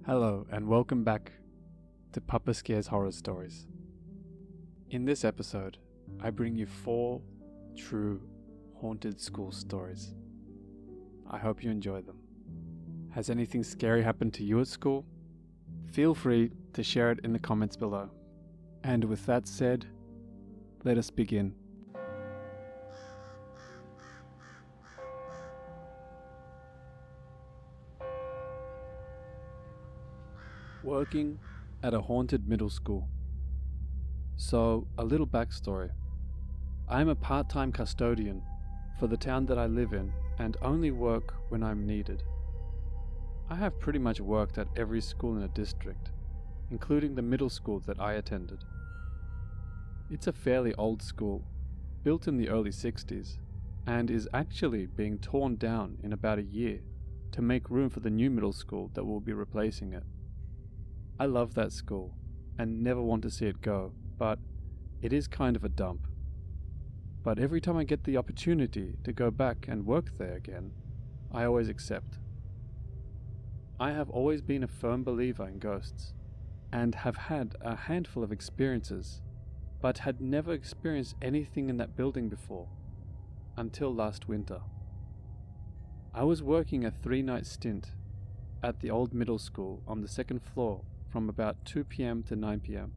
Hello and welcome back to Papa Scares Horror Stories. In this episode, I bring you 4 true haunted school stories. I hope you enjoy them. Has anything scary happened to you at school? Feel free to share it in the comments below. And with that said, let us begin. Working at a haunted middle school. So, a little backstory. I am a part-time custodian for the town that I live in and only work when I'm needed. I have pretty much worked at every school in the district, including the middle school that I attended. It's a fairly old school, built in the early 60s, and is actually being torn down in about a year to make room for the new middle school that will be replacing it. I love that school and never want to see it go, but it is kind of a dump. But every time I get the opportunity to go back and work there again, I always accept. I have always been a firm believer in ghosts and have had a handful of experiences, but had never experienced anything in that building before, until last winter. I was working a 3-night stint at the old middle school on the 2nd floor from about 2 p.m. to 9 p.m.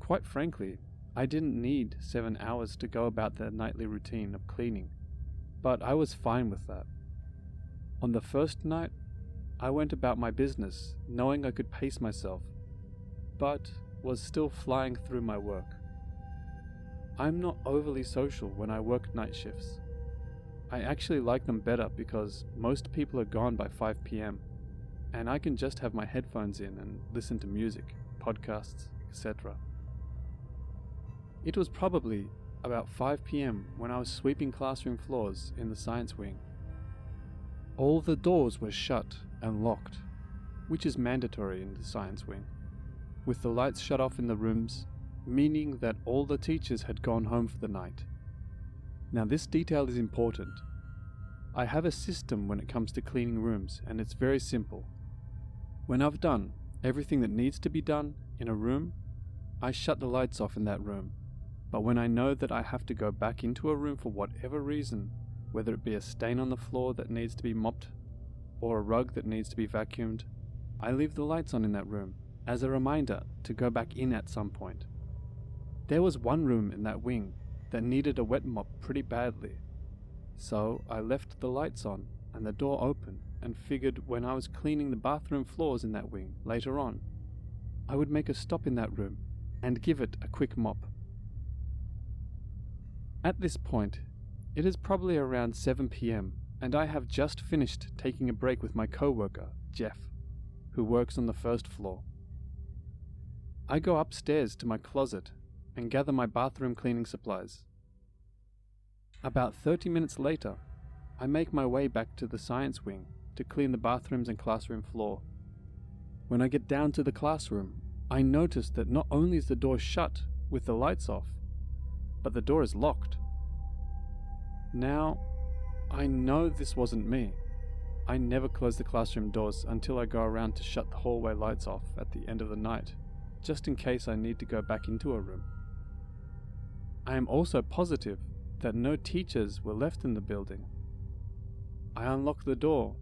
Quite frankly, I didn't need 7 hours to go about the nightly routine of cleaning, but I was fine with that. On the first night, I went about my business knowing I could pace myself, but was still flying through my work. I'm not overly social when I work night shifts. I actually like them better because most people are gone by 5 p.m. and I can just have my headphones in and listen to music, podcasts, etc. It was probably about 5 p.m. when I was sweeping classroom floors in the science wing. All the doors were shut and locked, which is mandatory in the science wing, with the lights shut off in the rooms, meaning that all the teachers had gone home for the night. Now this detail is important. I have a system when it comes to cleaning rooms, and it's very simple. When I've done everything that needs to be done in a room, I shut the lights off in that room. But when I know that I have to go back into a room for whatever reason, whether it be a stain on the floor that needs to be mopped, or a rug that needs to be vacuumed, I leave the lights on in that room as a reminder to go back in at some point. There was one room in that wing that needed a wet mop pretty badly, so I left the lights on and the door open and figured when I was cleaning the bathroom floors in that wing later on, I would make a stop in that room and give it a quick mop. At this point, it is probably around 7 p.m. and I have just finished taking a break with my co-worker, Jeff, who works on the 1st floor. I go upstairs to my closet and gather my bathroom cleaning supplies. About 30 minutes later, I make my way back to the science wing to clean the bathrooms and classroom floor. When I get down to the classroom, I notice that not only is the door shut with the lights off, but the door is locked. Now, I know this wasn't me. I never close the classroom doors until I go around to shut the hallway lights off at the end of the night, just in case I need to go back into a room. I am also positive that no teachers were left in the building. I unlock the door,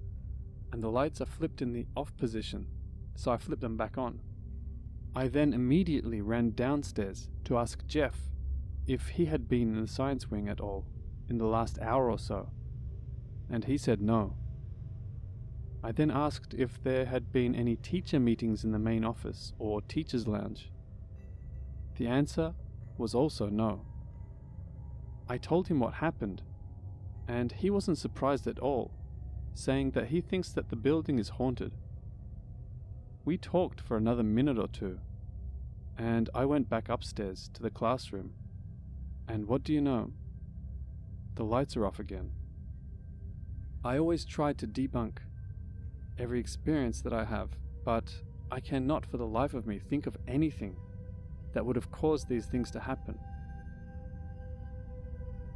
and the lights are flipped in the off position, so I flip them back on. I then immediately ran downstairs to ask Jeff if he had been in the science wing at all in the last hour or so, and he said no. I then asked if there had been any teacher meetings in the main office or teacher's lounge. The answer was also no. I told him what happened, and he wasn't surprised at all, saying that he thinks that the building is haunted. We talked for another minute or two, and I went back upstairs to the classroom, and what do you know? The lights are off again. I always try to debunk every experience that I have, but I cannot for the life of me think of anything that would have caused these things to happen.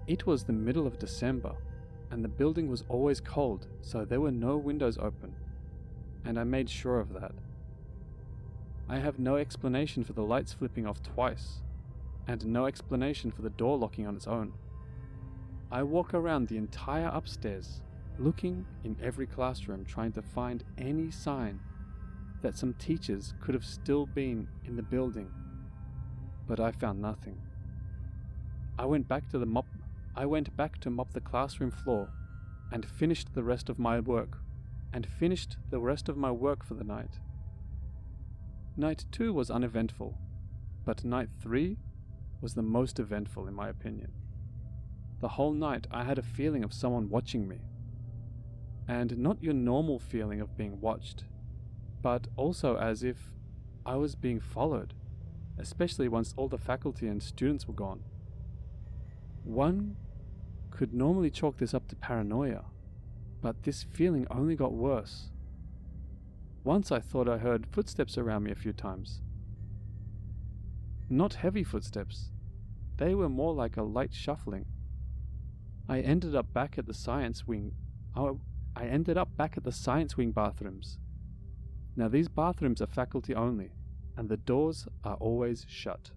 It was the middle of December, and the building was always cold, so there were no windows open. and I made sure of that. I have no explanation for the lights flipping off twice, and no explanation for the door locking on its own. I walk around the entire upstairs, looking in every classroom, trying to find any sign that some teachers could have still been in the building, but I found nothing. I went back to mop the classroom floor and finished the rest of my work for the night. Night 2 was uneventful, but night 3 was the most eventful in my opinion. The whole night I had a feeling of someone watching me, and not your normal feeling of being watched, but also as if I was being followed, especially once all the faculty and students were gone. One could normally chalk this up to paranoia, but this feeling only got worse. Once I thought I heard footsteps around me a few times. Not heavy footsteps, they were more like a light shuffling. I ended up back at the science wing bathrooms. Now these bathrooms are faculty only, and the doors are always shut.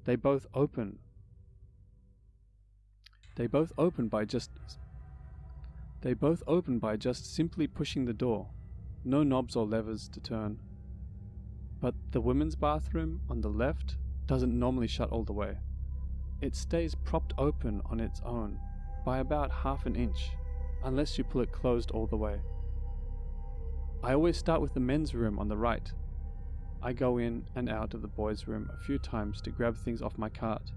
They both open by just simply pushing the door. No knobs or levers to turn. But the women's bathroom on the left doesn't normally shut all the way. It stays propped open on its own by about half an inch, unless you pull it closed all the way. I always start with the men's room on the right. I go in and out of the boys' room a few times to grab things off my cart.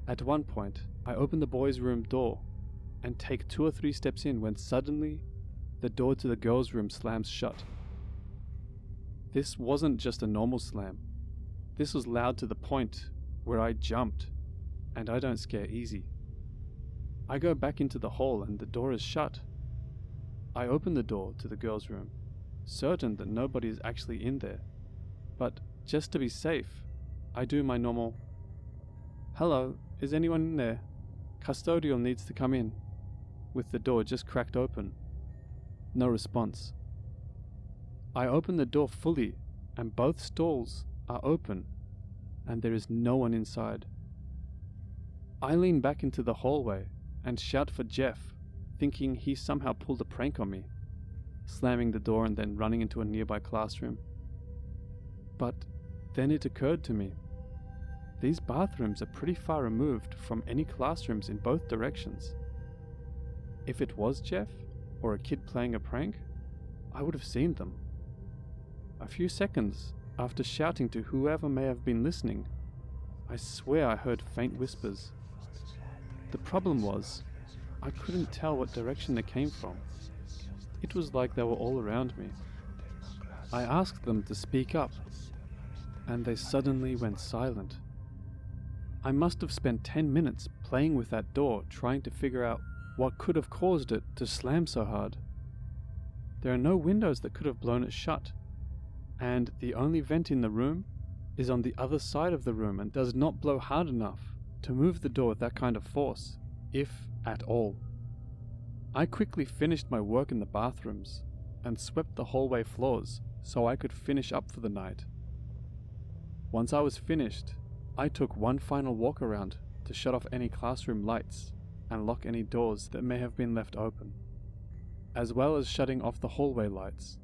At one point, I open the boys' room door and take 2 or 3 steps in when suddenly the door to the girls' room slams shut. This wasn't just a normal slam. This was loud to the point where I jumped, and I don't scare easy. I go back into the hall and the door is shut. I open the door to the girls' room, certain that nobody is actually in there, but just to be safe, I do my normal, "Hello, is anyone in there? Custodial needs to come in," with the door just cracked open. No response. I open the door fully and both stalls are open and there is no one inside. I lean back into the hallway and shout for Jeff, thinking he somehow pulled a prank on me, slamming the door and then running into a nearby classroom. But then it occurred to me, these bathrooms are pretty far removed from any classrooms in both directions. If it was Jeff, or a kid playing a prank, I would have seen them. A few seconds after shouting to whoever may have been listening, I swear I heard faint whispers. The problem was, I couldn't tell what direction they came from. It was like they were all around me. I asked them to speak up, and they suddenly went silent. I must have spent 10 minutes playing with that door, trying to figure out what could have caused it to slam so hard. There are no windows that could have blown it shut, and the only vent in the room is on the other side of the room and does not blow hard enough to move the door with that kind of force, if at all. I quickly finished my work in the bathrooms and swept the hallway floors so I could finish up for the night. Once I was finished, I took one final walk around to shut off any classroom lights and lock any doors that may have been left open, as well as shutting off the hallway lights.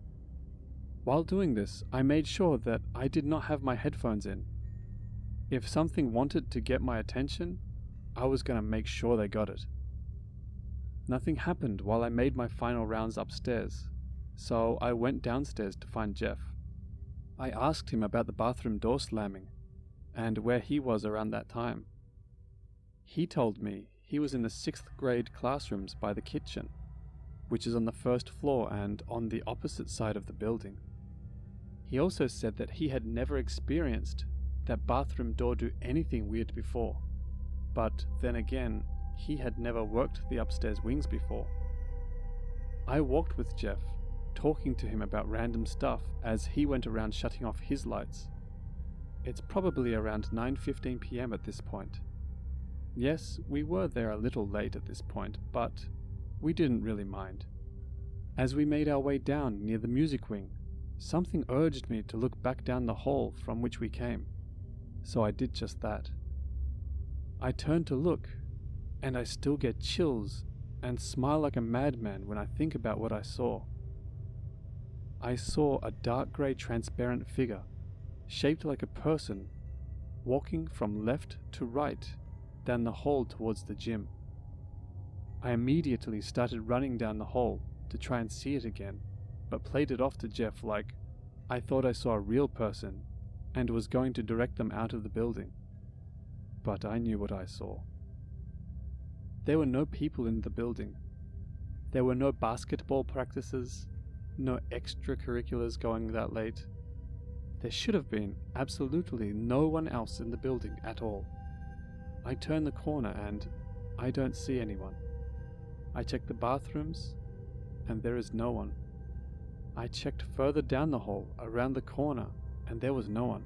While doing this, I made sure that I did not have my headphones in. If something wanted to get my attention, I was going to make sure they got it. Nothing happened while I made my final rounds upstairs, so I went downstairs to find Jeff. I asked him about the bathroom door slamming, and where he was around that time. He told me he was in the 6th grade classrooms by the kitchen, which is on the 1st floor and on the opposite side of the building. He also said that he had never experienced that bathroom door do anything weird before, but then again, he had never worked the upstairs wings before. I walked with Jeff, talking to him about random stuff as he went around shutting off his lights. It's probably around 9:15 p.m. at this point. Yes, we were there a little late at this point, but we didn't really mind. As we made our way down near the music wing, something urged me to look back down the hall from which we came, so I did just that. I turned to look, and I still get chills and smile like a madman when I think about what I saw. I saw a dark grey transparent figure, shaped like a person, walking from left to right down the hall towards the gym. I immediately started running down the hall to try and see it again, but played it off to Jeff like I thought I saw a real person and was going to direct them out of the building. But I knew what I saw. There were no people in the building. There were no basketball practices, no extracurriculars going that late. There should have been absolutely no one else in the building at all. I turn the corner and I don't see anyone. I check the bathrooms and there is no one. I checked further down the hall around the corner and there was no one.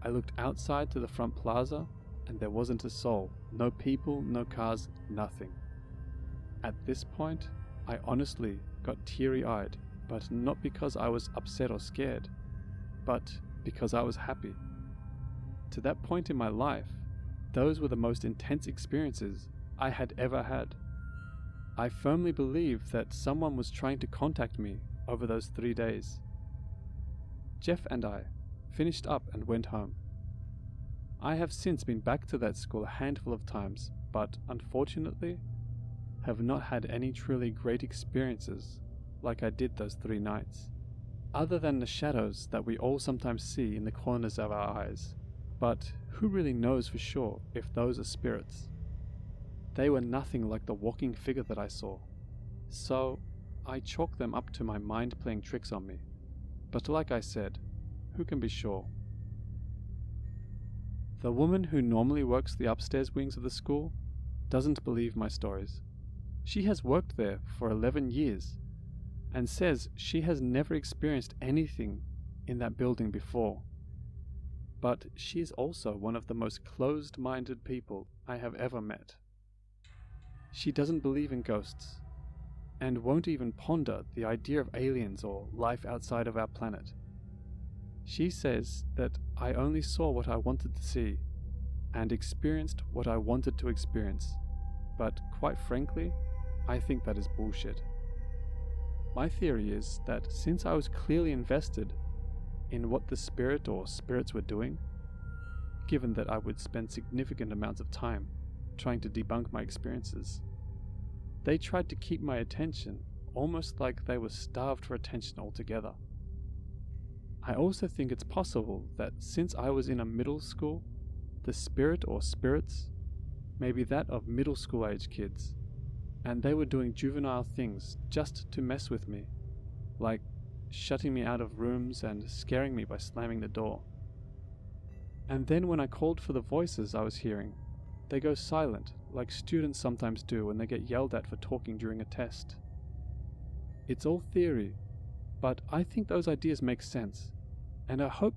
I looked outside to the front plaza and there wasn't a soul. No people, no cars, nothing. At this point, I honestly got teary-eyed, but not because I was upset or scared, but because I was happy. To that point in my life, those were the most intense experiences I had ever had. I firmly believe that someone was trying to contact me over those 3 days. Jeff and I finished up and went home. I have since been back to that school a handful of times, but unfortunately have not had any truly great experiences like I did those 3 nights, other than the shadows that we all sometimes see in the corners of our eyes. But who really knows for sure if those are spirits? They were nothing like the walking figure that I saw, so I chalk them up to my mind playing tricks on me. But like I said, who can be sure? The woman who normally works the upstairs wings of the school doesn't believe my stories. She has worked there for 11 years and says she has never experienced anything in that building before. But she is also one of the most closed-minded people I have ever met. She doesn't believe in ghosts and won't even ponder the idea of aliens or life outside of our planet. She says that I only saw what I wanted to see and experienced what I wanted to experience, but quite frankly, I think that is bullshit. My theory is that since I was clearly invested in what the spirit or spirits were doing, given that I would spend significant amounts of time trying to debunk my experiences, they tried to keep my attention almost like they were starved for attention altogether. I also think it's possible that since I was in a middle school, the spirit or spirits may be that of middle school age kids, and they were doing juvenile things just to mess with me, like shutting me out of rooms and scaring me by slamming the door. And then when I called for the voices I was hearing, they go silent, like students sometimes do when they get yelled at for talking during a test. It's all theory, but I think those ideas make sense, and I hope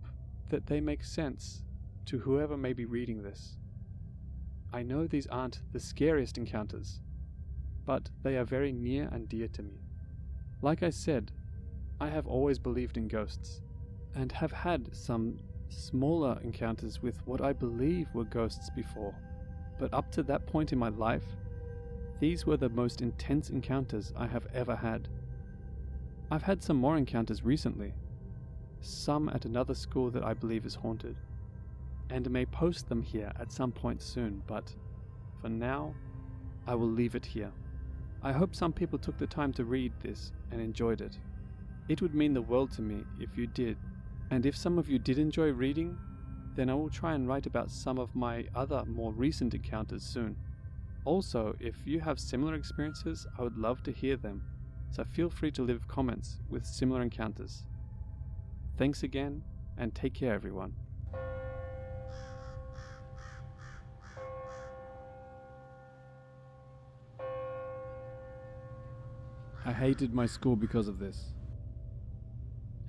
that they make sense to whoever may be reading this. I know these aren't the scariest encounters, but they are very near and dear to me. Like I said, I have always believed in ghosts, and have had some smaller encounters with what I believe were ghosts before, but up to that point in my life, these were the most intense encounters I have ever had. I've had some more encounters recently, some at another school that I believe is haunted, and may post them here at some point soon, but for now, I will leave it here. I hope some people took the time to read this and enjoyed it. It would mean the world to me if you did, and if some of you did enjoy reading, then I will try and write about some of my other more recent encounters soon. Also, if you have similar experiences, I would love to hear them, so feel free to leave comments with similar encounters. Thanks again, and take care everyone. I hated my school because of this.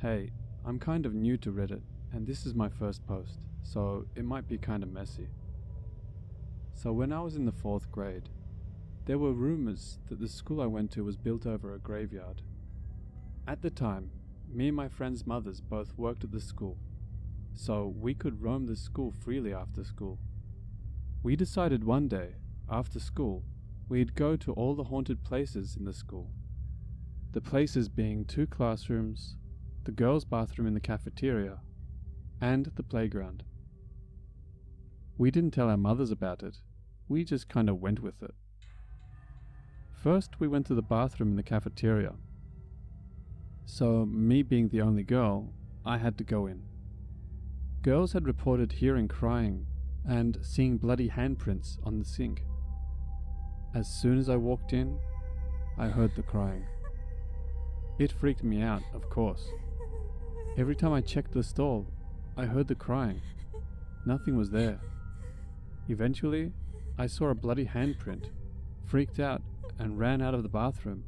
Hey, I'm kind of new to Reddit, and this is my first post, so it might be kind of messy. So when I was in the 4th grade, there were rumors that the school I went to was built over a graveyard, At the time, me and my friends' mothers both worked at the school, so we could roam the school freely after school. We decided one day, after school, we'd go to all the haunted places in the school. The places being 2 classrooms, the girls' bathroom in the cafeteria, and the playground. We didn't tell our mothers about it, we just kinda went with it. First, we went to the bathroom in the cafeteria. So, me being the only girl, I had to go in. Girls had reported hearing crying and seeing bloody handprints on the sink. As soon as I walked in, I heard the crying. It freaked me out, of course. Every time I checked the stall, I heard the crying. Nothing was there. Eventually, I saw a bloody handprint, freaked out, and ran out of the bathroom.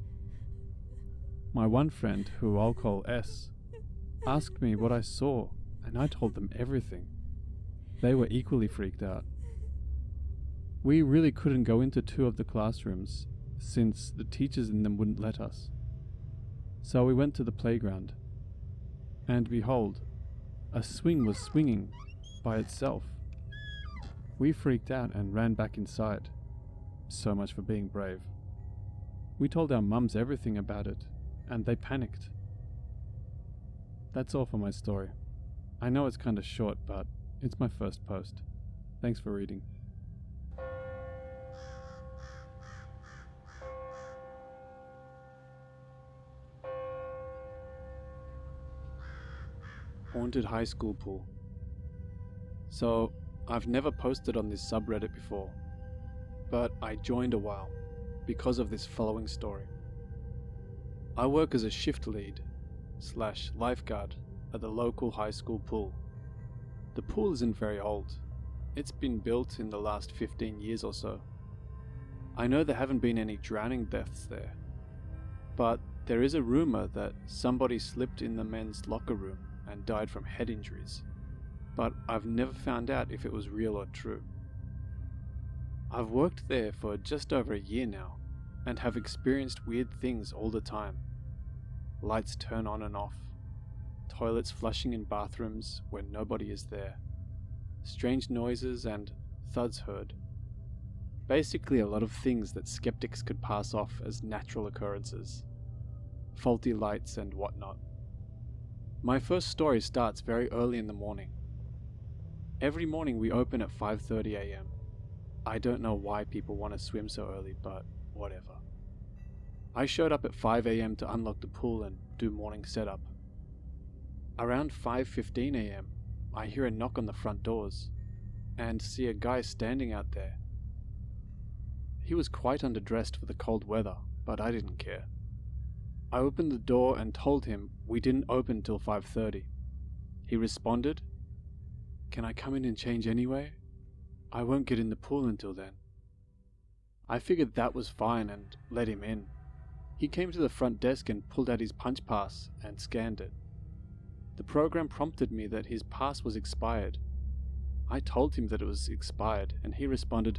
My one friend, who I'll call S, asked me what I saw, and I told them everything. They were equally freaked out. We really couldn't go into 2 of the classrooms, since the teachers in them wouldn't let us. So we went to the playground, and behold, a swing was swinging by itself. We freaked out and ran back inside. So much for being brave. We told our mums everything about it, and they panicked. That's all for my story. I know it's kinda short, but it's my first post. Thanks for reading. Haunted high school pool. So, I've never posted on this subreddit before, but I joined a while because of this following story. I work as a shift lead / lifeguard at the local high school pool. The pool isn't very old. It's been built in the last 15 years or so. I know there haven't been any drowning deaths there, but there is a rumor that somebody slipped in the men's locker room and died from head injuries, but I've never found out if it was real or true. I've worked there for just over a year now, and have experienced weird things all the time. Lights turn on and off, toilets flushing in bathrooms when nobody is there, strange noises and thuds heard. Basically a lot of things that skeptics could pass off as natural occurrences. Faulty lights and whatnot. My first story starts very early in the morning. Every morning we open at 5:30 a.m. I don't know why people want to swim so early, but whatever. I showed up at 5 a.m. to unlock the pool and do morning setup. Around 5:15 a.m. I hear a knock on the front doors and see a guy standing out there. He was quite underdressed for the cold weather, but I didn't care. I opened the door and told him we didn't open till 5:30. He responded, "Can I come in and change anyway? I won't get in the pool until then." I figured that was fine and let him in. He came to the front desk and pulled out his punch pass and scanned it. The program prompted me that his pass was expired. I told him that it was expired and he responded,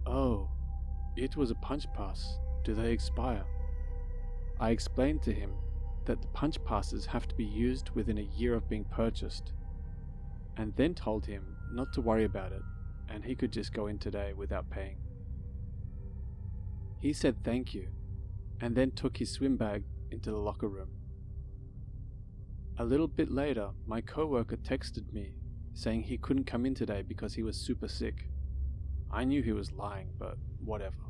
"Oh, it was a punch pass. Do they expire?" I explained to him that the punch passes have to be used within a year of being purchased, and then told him not to worry about it and he could just go in today without paying. He said thank you and then took his swim bag into the locker room. A little bit later, my coworker texted me saying he couldn't come in today because he was super sick. I knew he was lying, but whatever.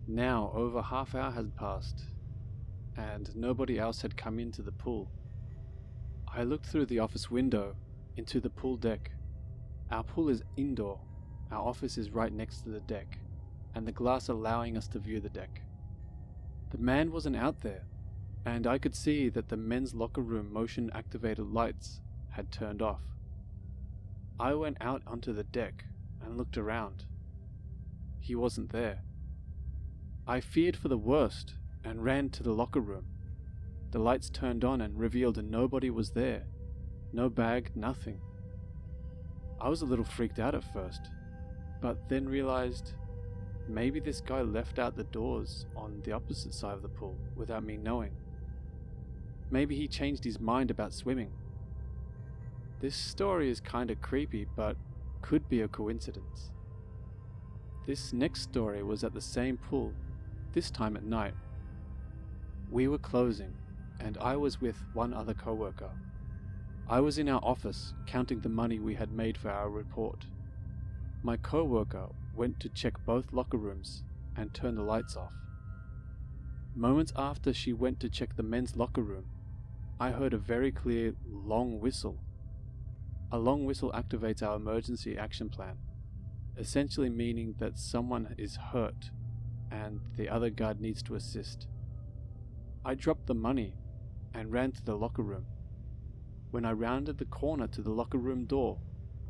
Now, over half hour had passed, and nobody else had come into the pool. I looked through the office window into the pool deck. Our pool is indoor. Our office is right next to the deck, and the glass allowing us to view the deck. The man wasn't out there, and I could see that the men's locker room motion-activated lights had turned off. I went out onto the deck and looked around. He wasn't there. I feared for the worst and ran to the locker room. The lights turned on and revealed nobody was there. No bag, nothing. I was a little freaked out at first, but then realized maybe this guy left out the doors on the opposite side of the pool without me knowing Maybe he changed his mind about swimming. This story is kinda creepy, but could be a coincidence. This next story was at the same pool, this time at night. We were closing, and I was with one other coworker. I was in our office counting the money we had made for our report. My coworker went to check both locker rooms and turn the lights off. Moments after she went to check the men's locker room, I heard a very clear long whistle. A long whistle activates our emergency action plan, essentially meaning that someone is hurt and the other guard needs to assist. I dropped the money and ran to the locker room. When I rounded the corner to the locker room door,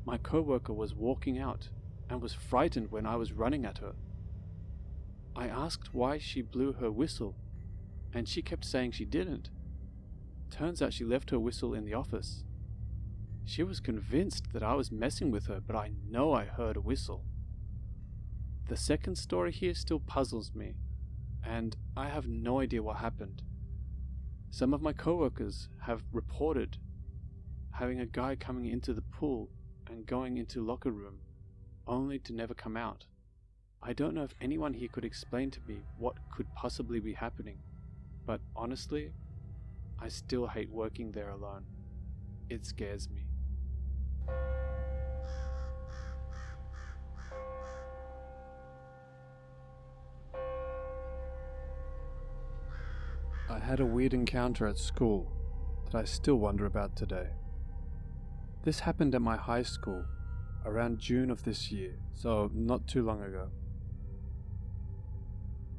my coworker was walking out and was frightened when I was running at her. I asked why she blew her whistle, and she kept saying she didn't. Turns out she left her whistle in the office. She was convinced that I was messing with her, but I know I heard a whistle. The second story here still puzzles me, and I have no idea what happened. Some of my coworkers have reported having a guy coming into the pool and going into locker room, only to never come out. I don't know if anyone here could explain to me what could possibly be happening, but honestly, I still hate working there alone. It scares me. I had a weird encounter at school that I still wonder about today. This happened at my high school around June of this year, so not too long ago.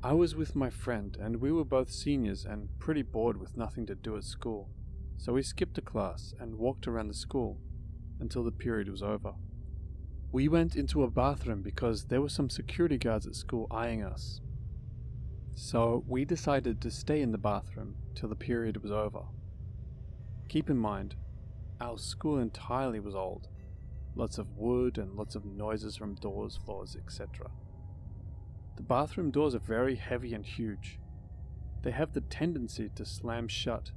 I was with my friend and we were both seniors and pretty bored with nothing to do at school, so we skipped a class and walked around the school until the period was over. We went into a bathroom because there were some security guards at school eyeing us. So we decided to stay in the bathroom till the period was over. Keep in mind, our school entirely was old. Lots of wood and lots of noises from doors, floors, etc. The bathroom doors are very heavy and huge. They have the tendency to slam shut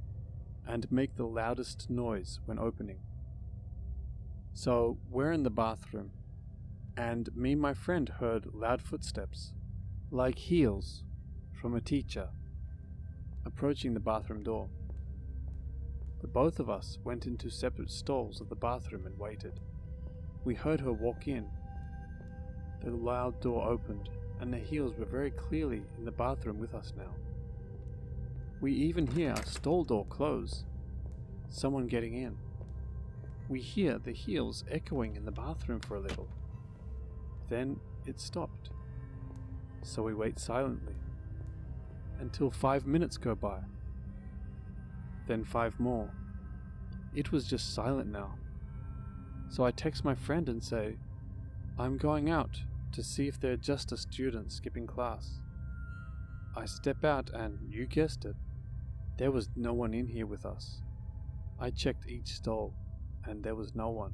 and make the loudest noise when opening. So we're in the bathroom, and me and my friend heard loud footsteps, like heels, from a teacher, approaching the bathroom door. The both of us went into separate stalls of the bathroom and waited. We heard her walk in. The loud door opened, and the heels were very clearly in the bathroom with us now. We even hear a stall door close, someone getting in. We hear the heels echoing in the bathroom for a little. Then it stopped, so we wait silently until 5 minutes go by. Then 5 more. It was just silent now. So I text my friend and say, I'm going out to see if they're just a student skipping class. I step out and, you guessed it, there was no one in here with us. I checked each stall and there was no one.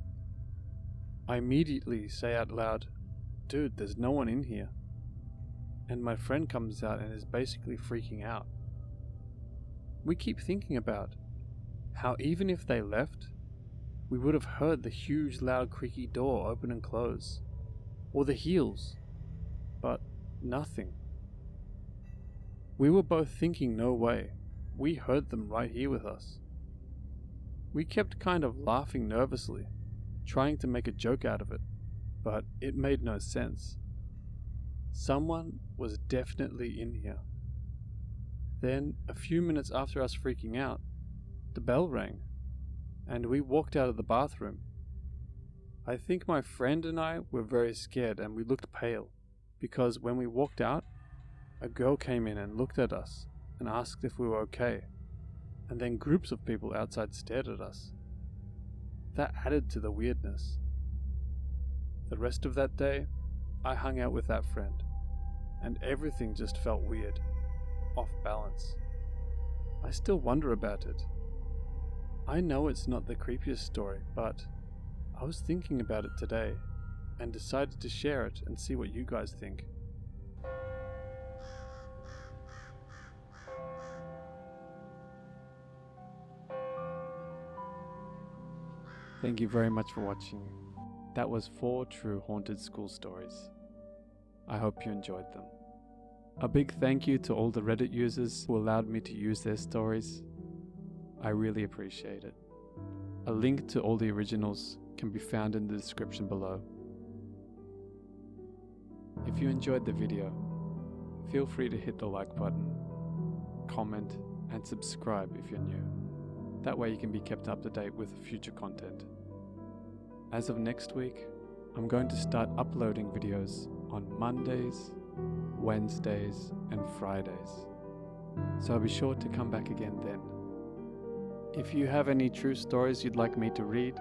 I immediately say out loud, dude, there's no one in here. And my friend comes out and is basically freaking out. We keep thinking about how even if they left, we would have heard the huge loud creaky door open and close, or the heels, but nothing. We were both thinking no way, we heard them right here with us. We kept kind of laughing nervously, trying to make a joke out of it, but it made no sense. Someone was definitely in here. Then, a few minutes after us freaking out, the bell rang, and we walked out of the bathroom. I think my friend and I were very scared and we looked pale, because when we walked out, a girl came in and looked at us and asked if we were okay, and then groups of people outside stared at us. That added to the weirdness. The rest of that day, I hung out with that friend, and everything just felt weird, off balance. I still wonder about it. I know it's not the creepiest story, but I was thinking about it today, and decided to share it and see what you guys think. Thank you very much for watching. That was 4 true haunted school stories. I hope you enjoyed them. A big thank you to all the Reddit users who allowed me to use their stories. I really appreciate it. A link to all the originals can be found in the description below. If you enjoyed the video, feel free to hit the like button, comment, and subscribe if you're new. That way you can be kept up to date with future content. As of next week, I'm going to start uploading videos on Mondays, Wednesdays, and Fridays. So be sure to come back again then. If you have any true stories you'd like me to read,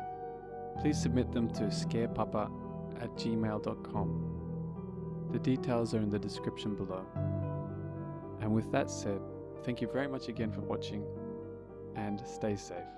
please submit them to scarepapa@gmail.com. The details are in the description below. And with that said, thank you very much again for watching, and stay safe.